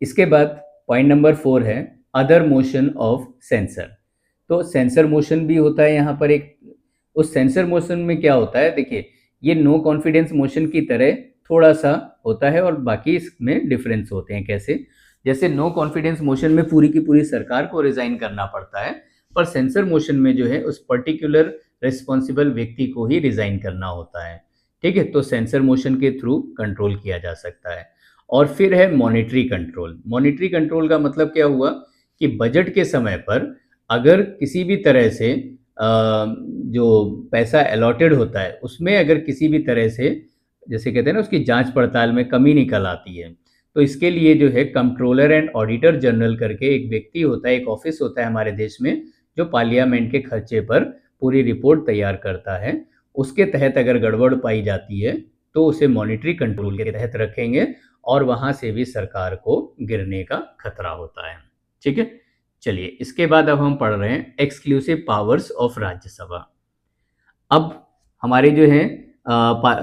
इसके बाद पॉइंट नंबर 4 है अदर मोशन ऑफ सेंसर। तो सेंसर मोशन भी होता है यहाँ पर एक। उस सेंसर मोशन में क्या होता है, देखिए ये नो कॉन्फिडेंस मोशन की तरह थोड़ा सा होता है और बाकी इसमें डिफरेंस होते हैं। कैसे, जैसे नो कॉन्फिडेंस मोशन में पूरी की पूरी सरकार को रिजाइन करना पड़ता है, पर सेंसर मोशन में जो है उस पर्टिकुलर रिस्पॉन्सिबल व्यक्ति को ही रिजाइन करना होता है, ठीक है। तो सेंसर मोशन के थ्रू कंट्रोल किया जा सकता है। और फिर है मॉनिटरी कंट्रोल। मॉनिटरी कंट्रोल का मतलब क्या हुआ कि बजट के समय पर अगर किसी भी तरह से जो पैसा अलॉटेड होता है उसमें अगर किसी भी तरह से, जैसे कहते हैं ना, उसकी जांच पड़ताल में कमी निकल आती है, तो इसके लिए जो है कंट्रोलर एंड ऑडिटर जनरल करके एक व्यक्ति होता है, एक ऑफिस होता है हमारे देश में, जो पार्लियामेंट के खर्चे पर पूरी रिपोर्ट तैयार करता है। उसके तहत अगर गड़बड़ पाई जाती है तो उसे मॉनिटरी कंट्रोल के तहत रखेंगे और वहां से भी सरकार को गिरने का खतरा होता है, ठीक है। चलिए, इसके बाद अब हम पढ़ रहे हैं एक्सक्लूसिव पावर्स ऑफ राज्यसभा। अब हमारे जो है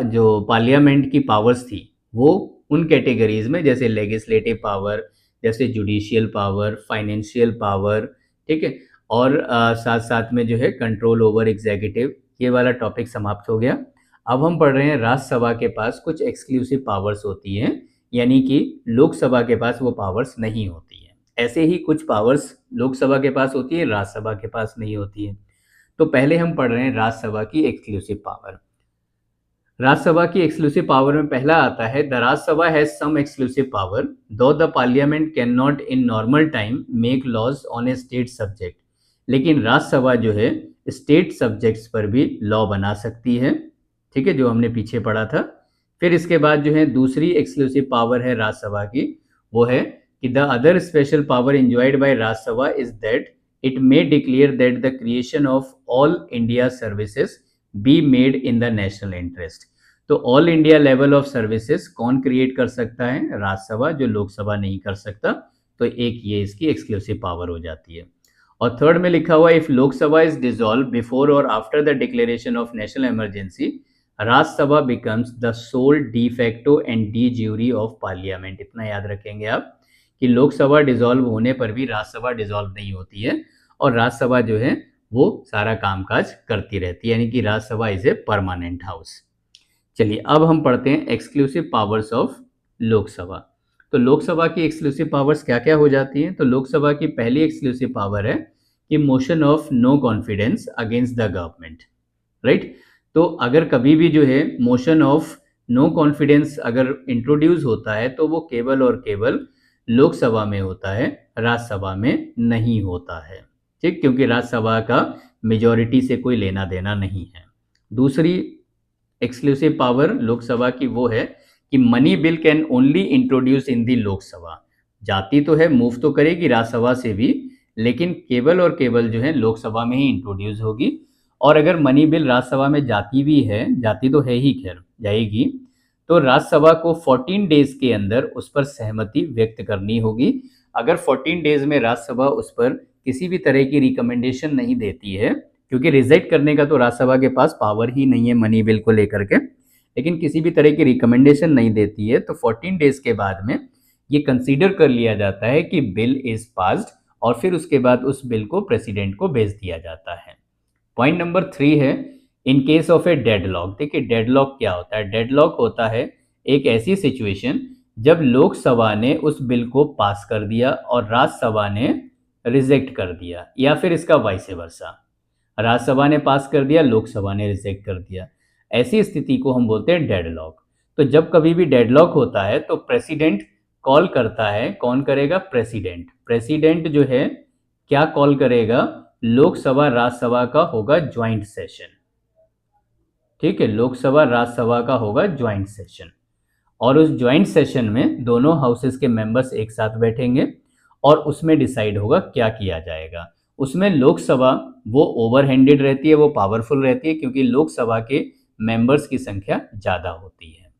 जो पार्लियामेंट की पावर्स थी वो उन कैटेगरीज में, जैसे लेजिस्लेटिव पावर, जैसे जुडिशियल पावर, फाइनेंशियल पावर, ठीक है, और साथ साथ में जो है कंट्रोल ओवर एग्जीक्यूटिव, ये वाला टॉपिक समाप्त हो गया। अब हम पढ़ रहे हैं राज्यसभा के पास कुछ एक्सक्लूसिव पावर्स होती हैं, यानी कि लोकसभा के पास वो पावर्स नहीं होती है। ऐसे ही कुछ पावर्स लोकसभा के पास होती है, राज्यसभा के पास नहीं होती है। तो पहले हम पढ़ रहे हैं राज्यसभा की एक्सक्लूसिव पावर। राज्यसभा की एक्सक्लूसिव पावर में पहला आता है the Rajya Sabha has some exclusive power to the parliament can not in normal time make laws on a state subject. लेकिन राज्यसभा जो है स्टेट सब्जेक्ट्स पर भी लॉ बना सकती है, ठीक है, जो हमने पीछे पढ़ा था। फिर इसके बाद जो है दूसरी एक्सक्लूसिव पावर है राज्यसभा की, वो है कि the other special power enjoyed by Rajya Sabha is that it may declare that the creation of all India services be made in the national interest. तो all India level of services कौन create कर सकता है, राज्यसभा, जो लोकसभा नहीं कर सकता। तो एक ये इसकी एक्सक्लूसिव पावर हो जाती है। और थर्ड में लिखा हुआ if Lok Sabha is dissolve before और after the declaration of national emergency, Rajya Sabha becomes the sole de facto and de jure of parliament. इतना याद रखेंगे आप कि लोकसभा डिसॉल्व होने पर भी राज्यसभा डिसॉल्व नहीं होती है और राज्यसभा जो है वो सारा कामकाज करती रहती है, यानी कि Rajya Sabha is a permanent house. चलिए, अब हम पढ़ते हैं एक्सक्लूसिव पावर्स ऑफ लोकसभा। तो लोकसभा की एक्सक्लूसिव पावर्स क्या क्या हो जाती हैं। तो लोकसभा की पहली एक्सक्लूसिव पावर है कि motion of no confidence against the government, right. तो अगर कभी भी जो है मोशन ऑफ नो कॉन्फिडेंस अगर इंट्रोड्यूस होता है तो वो केवल और केवल लोकसभा में होता है, राज्यसभा में नहीं होता है, ठीक, क्योंकि राज्यसभा का मेजॉरिटी से कोई लेना देना नहीं है। दूसरी एक्सक्लूसिव पावर लोकसभा की वो है कि money bill can only introduce in the Lok Sabha. जाती तो है, मूव तो करेगी राज्यसभा से भी, लेकिन केवल और केवल जो है लोकसभा में ही इंट्रोड्यूस होगी। और अगर मनी बिल राज्यसभा में जाती भी है, जाती तो है ही, खैर जाएगी, तो राज्यसभा को 14 डेज के अंदर उस पर सहमति व्यक्त करनी होगी। अगर 14 डेज में राज्यसभा उस पर किसी भी तरह की रिकमेंडेशन नहीं देती है, क्योंकि रिजेक्ट करने का तो राज्यसभा के पास पावर ही नहीं है मनी बिल को लेकर के, लेकिन किसी भी तरह की रिकमेंडेशन नहीं देती है, तो 14 डेज के बाद में ये कंसीडर कर लिया जाता है कि बिल इज पास्ड, और फिर उसके बाद उस बिल को प्रेसिडेंट को भेज दिया जाता है। पॉइंट नंबर 3 है in case of A deadlock. देखिए डेडलॉक क्या होता है? डेडलॉक होता है एक ऐसी सिचुएशन जब लोकसभा ने उस बिल को पास कर दिया और राज्यसभा ने रिजेक्ट कर दिया, या फिर इसका वाइस वर्सा, राज्यसभा ने पास कर दिया, लोकसभा ने रिजेक्ट कर दिया। ऐसी स्थिति को हम बोलते हैं डेडलॉक। तो जब कभी भी डेडलॉक होता है तो प्रेसिडेंट कॉल करता है, कौन करेगा? प्रेसिडेंट। प्रेसिडेंट जो है क्या कॉल करेगा? लोकसभा राज्यसभा का होगा ज्वाइंट सेशन। ठीक है, लोकसभा राज्यसभा का होगा ज्वाइंट सेशन, और उस ज्वाइंट सेशन में दोनों हाउसेस के मेंबर्स एक साथ बैठेंगे और उसमें डिसाइड होगा क्या किया जाएगा। उसमें लोकसभा वो ओवर हैंडेड रहती है, वो पावरफुल रहती है, क्योंकि लोकसभा के मेंबर्स की संख्या ज़्यादा होती है।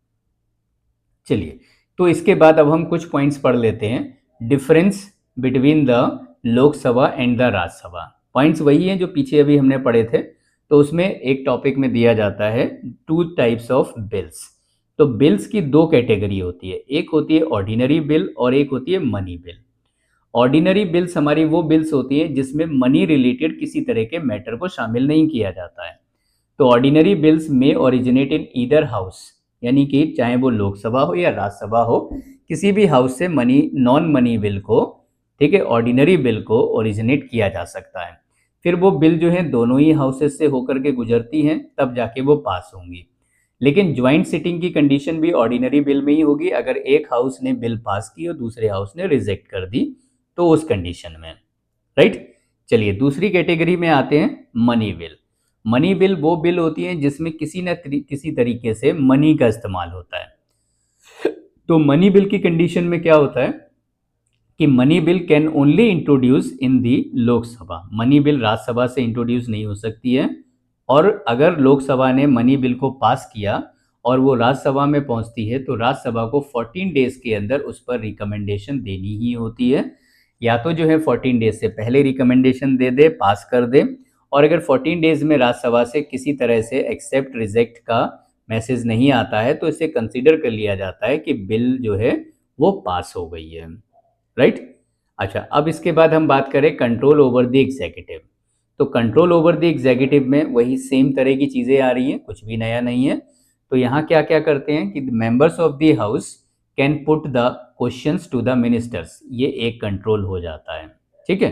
चलिए, तो इसके बाद अब हम कुछ पॉइंट्स पढ़ लेते हैं। Difference between the Lok Sabha and the Rajya Sabha. Points वही हैं जो पीछे अभी हमने पढ़े थे। तो उसमें एक टॉपिक में दिया जाता है 2 टाइप्स ऑफ बिल्स। तो बिल्स की 2 कैटेगरी होती है, एक होती है ऑर्डिनरी बिल और एक होती है मनी बिल। ऑर्डिनरी बिल्स हमारी वो बिल्स होती है जिसमें मनी रिलेटेड किसी तरह के मैटर को शामिल नहीं किया जाता है। तो ऑर्डिनरी बिल्स में ओरिजिनेट इन ईदर हाउस, यानी कि चाहे वो लोकसभा हो या राज्यसभा हो, किसी भी हाउस से मनी नॉन मनी बिल को, ठीक है, ऑर्डिनरी बिल को ओरिजिनेट किया जा सकता है। फिर वो बिल जो है दोनों ही हाउसेस से होकर के गुजरती हैं, तब जाके वो पास होंगी। लेकिन ज्वाइंट सिटिंग की कंडीशन भी ऑर्डिनरी बिल में ही होगी, अगर एक हाउस ने बिल पास की और दूसरे हाउस ने रिजेक्ट कर दी तो उस कंडीशन में, राइट। चलिए दूसरी कैटेगरी में आते हैं, मनी बिल। मनी बिल वो बिल होती है जिसमें किसी तरीके से मनी का इस्तेमाल होता है। तो मनी बिल की कंडीशन में क्या होता है कि money bill can only introduce in the Lok Sabha. Money bill Rajya Sabha से इंट्रोड्यूस नहीं हो सकती है, और अगर लोकसभा ने मनी बिल को पास किया और वो राज्यसभा में पहुंचती है तो राज्यसभा को 14 डेज के अंदर उस पर रिकमेंडेशन देनी ही होती है। या तो जो है 14 डेज से पहले रिकमेंडेशन दे दे, पास कर दे, और अगर 14 डेज में राज्यसभा से किसी तरह से एक्सेप्ट रिजेक्ट का मैसेज नहीं आता है तो इसे कंसीडर कर लिया जाता है कि बिल जो है वो पास हो गई है, राइट। अच्छा, अब इसके बाद हम बात करें कंट्रोल ओवर द एग्जीक्यूटिव। तो कंट्रोल ओवर द एग्जीक्यूटिव में वही सेम तरह की चीज़ें आ रही हैं, कुछ भी नया नहीं है। तो यहाँ क्या क्या करते हैं कि members of the house can put the questions to the ministers, ये एक कंट्रोल हो जाता है, ठीक है।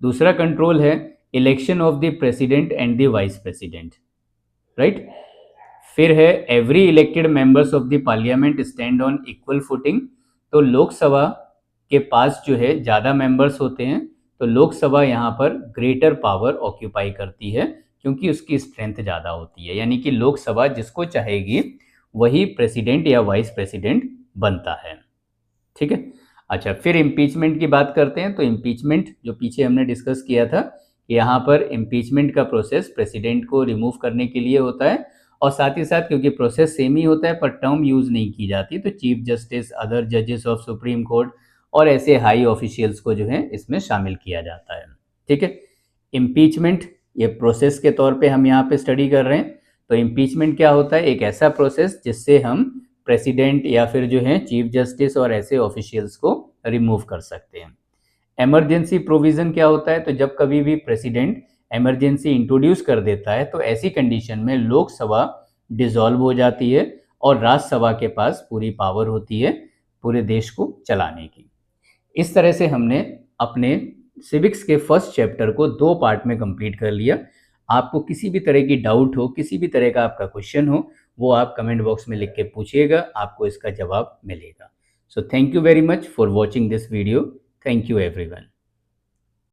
दूसरा कंट्रोल है election of the president and the vice president, right. फिर है every elected members of the parliament stand on equal footing. तो लोकसभा के पास जो है ज़्यादा मेंबर्स होते हैं, तो लोकसभा यहाँ पर ग्रेटर पावर ऑक्यूपाई करती है क्योंकि उसकी स्ट्रेंथ ज़्यादा होती है, यानी कि लोकसभा जिसको चाहेगी वही प्रेसिडेंट या वाइस प्रेसिडेंट बनता है, ठीक है। अच्छा, फिर इम्पीचमेंट की बात करते हैं। तो इम्पीचमेंट जो पीछे हमने डिस्कस किया था, यहाँ पर इम्पीचमेंट का प्रोसेस प्रेसिडेंट को रिमूव करने के लिए होता है, और साथ ही साथ क्योंकि प्रोसेस सेम ही होता है पर टर्म यूज़ नहीं की जाती, तो चीफ जस्टिस, अदर जजेस ऑफ सुप्रीम कोर्ट और ऐसे हाई ऑफिशियल्स को जो है इसमें शामिल किया जाता है, ठीक है। इम्पीचमेंट ये प्रोसेस के तौर पे हम यहाँ पे स्टडी कर रहे हैं। तो इम्पीचमेंट क्या होता है? एक ऐसा प्रोसेस जिससे हम प्रेसिडेंट या फिर जो है चीफ जस्टिस और ऐसे ऑफिशियल्स को रिमूव कर सकते हैं। इमरजेंसी प्रोविज़न क्या होता है? तो जब कभी भी प्रेसिडेंट इमरजेंसी इंट्रोड्यूस कर देता है तो ऐसी कंडीशन में लोकसभा डिसॉल्व हो जाती है और राज्यसभा के पास पूरी पावर होती है पूरे देश को चलाने की। इस तरह से हमने अपने सिविक्स के फर्स्ट चैप्टर को 2 पार्ट में कंप्लीट कर लिया। आपको किसी भी तरह की डाउट हो, किसी भी तरह का आपका क्वेश्चन हो, वो आप कमेंट बॉक्स में लिख के पूछिएगा, आपको इसका जवाब मिलेगा। So thank you very much for watching this video. Thank you everyone.